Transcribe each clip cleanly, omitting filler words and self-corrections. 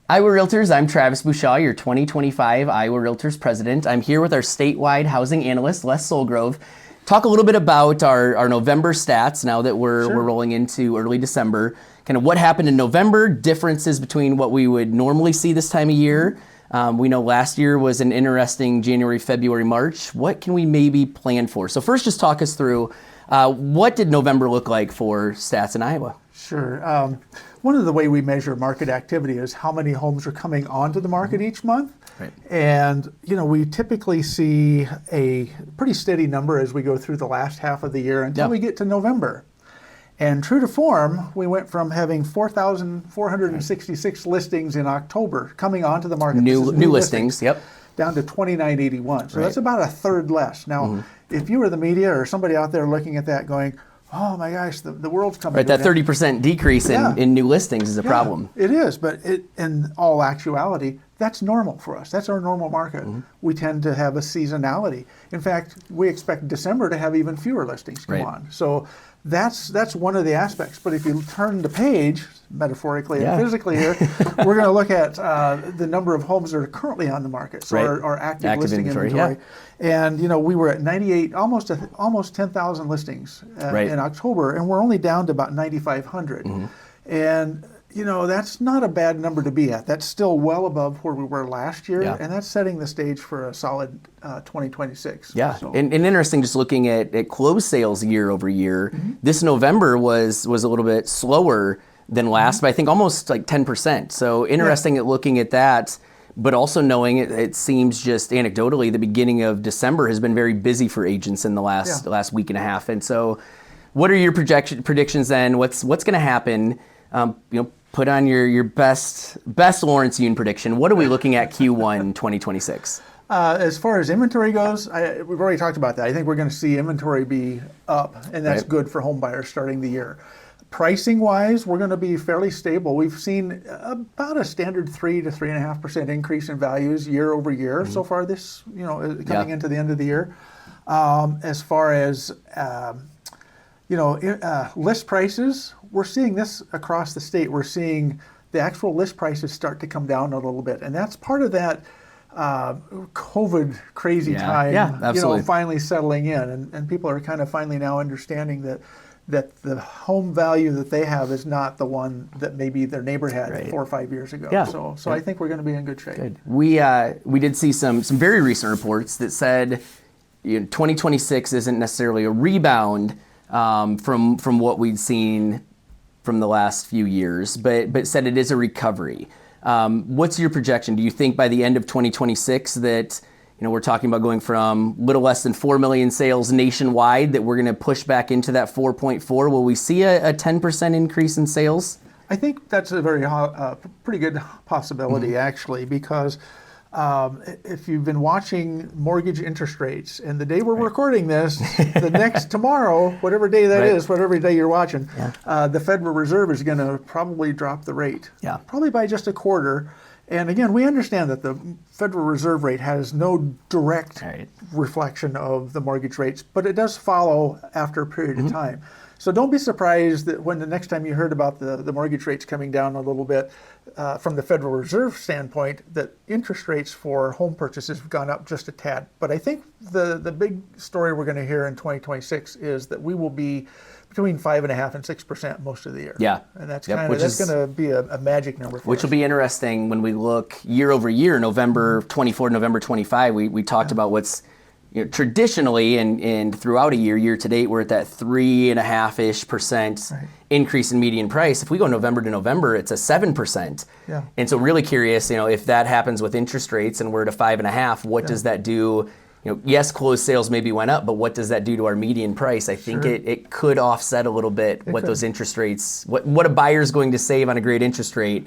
Iowa Realtors, I'm Travis Bushaw, your 2025 Iowa Realtors president. I'm here with our statewide housing analyst, Les Sulgrove. Talk a little bit about our November stats now that we're rolling into early December. Kind of what happened in November, differences between what we would normally see this time of year. We know last year was an interesting January, February, March. What can we maybe plan for? So first, just talk us through what did November look like for stats in Iowa? Sure. One of the way we measure market activity is how many homes are coming onto the market each month. Right. And, we typically see a pretty steady number as we go through the last half of the year until we get to November. And true to form, we went from having 4,466 listings in October coming onto the market. New listings, yep. Down to 2,981. So that's about a third less. Now, if you were the media or somebody out there looking at that going, oh my gosh, the world's coming. Right, that 30% decrease in new listings is a problem. It is, but in all actuality, that's normal for us. That's our normal market. We tend to have a seasonality. In fact, we expect December to have even fewer listings come on. So that's one of the aspects. But if you turn the page, metaphorically and physically here, we're going to look at the number of homes that are currently on the market, so our active listing inventory. And we were at 98, almost 10,000 listings in October, and we're only down to about 9,500. And that's not a bad number to be at. That's still well above where we were last year, and that's setting the stage for a solid 2026. Yeah, so. and interesting just looking at closed sales year over year. This November was a little bit slower than last, but I think almost like 10%. So interesting at looking at that, but also knowing it seems just anecdotally the beginning of December has been very busy for agents in the last week and a half. And so what are your predictions then? What's going to happen? Put on your best Lawrence Yun prediction. What are we looking at Q1 2026? As far as inventory goes, we've already talked about that. I think we're going to see inventory be up, and that's good for home buyers starting the year. Pricing-wise, we're going to be fairly stable. We've seen about a standard 3 to 3.5% increase in values year over year so far this, coming into the end of the year. As far as list prices, we're seeing this across the state. We're seeing the actual list prices start to come down a little bit, and that's part of that COVID crazy time. Finally settling in, and people are kind of finally now understanding that the home value that they have is not the one that maybe their neighbor had 4 or 5 years ago. So I think we're going to be in good shape. Good. We did see some very recent reports that said 2026 isn't necessarily a rebound from what we'd seen from the last few years, but said it is a recovery. What's your projection? Do you think by the end of 2026 that we're talking about going from little less than 4 million sales nationwide, that we're going to push back into that 4.4? Will we see a 10% increase in sales? I think that's a pretty good possibility, actually, because if you've been watching mortgage interest rates, and the day we're recording this, the next tomorrow, whatever day that is, whatever day you're watching, the Federal Reserve is going to probably drop the rate, probably by just a quarter. And again, we understand that the Federal Reserve rate has no direct reflection of the mortgage rates, but it does follow after a period of time. So don't be surprised that when the next time you heard about the mortgage rates coming down a little bit from the Federal Reserve standpoint, that interest rates for home purchases have gone up just a tad. But I think the big story we're going to hear in 2026 is that we will be between 5.5% and 6% most of the year. Yeah, and that's going to be a magic number for us. Which will be interesting when we look year over year. November 24, November 25. We talked about what's traditionally and throughout a year to date, we're at that 3.5%-ish increase in median price. If we go November to November, it's a 7%. And so really curious, if that happens with interest rates and we're at a 5.5, what does that do? Yes, closed sales maybe went up, but what does that do to our median price? I think it could offset a little bit those interest rates, what a buyer's going to save on a great interest rate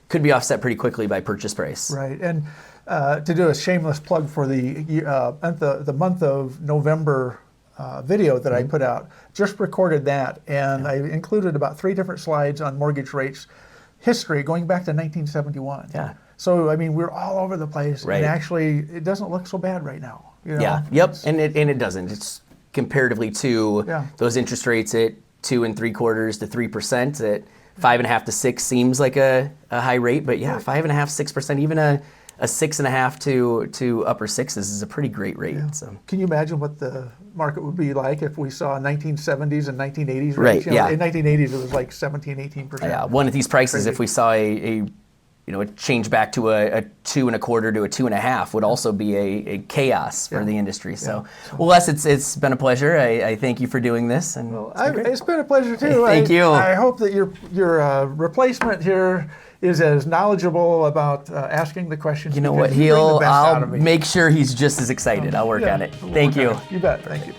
could be offset pretty quickly by purchase price. Right, and to do a shameless plug for the month of November video that I put out, just recorded that, and I included about 3 different slides on mortgage rates history going back to 1971. So I mean, we're all over the place, and actually, it doesn't look so bad right now. And it doesn't. It's comparatively to those interest rates at 2 3/4 to 3%. That 5.5 to 6 seems like a high rate, but yeah, 5.5, 6%, even a 6.5 to upper sixes is a pretty great rate. Yeah. So can you imagine what the market would be like if we saw 1970s and 1980s rates? Right, yeah. In 1980s, it was like 17, 18%. yeah, one of these prices, if we saw a change back to a 2.25 to a 2.5 would also be a chaos for the industry. So, well, Les, it's been a pleasure. I thank you for doing this. And It's been a pleasure too. Thank you. I hope that your replacement here is as knowledgeable about asking the questions. You know what? I'll Make sure he's just as excited. I'll work on it. Thank you. You bet. Thank you.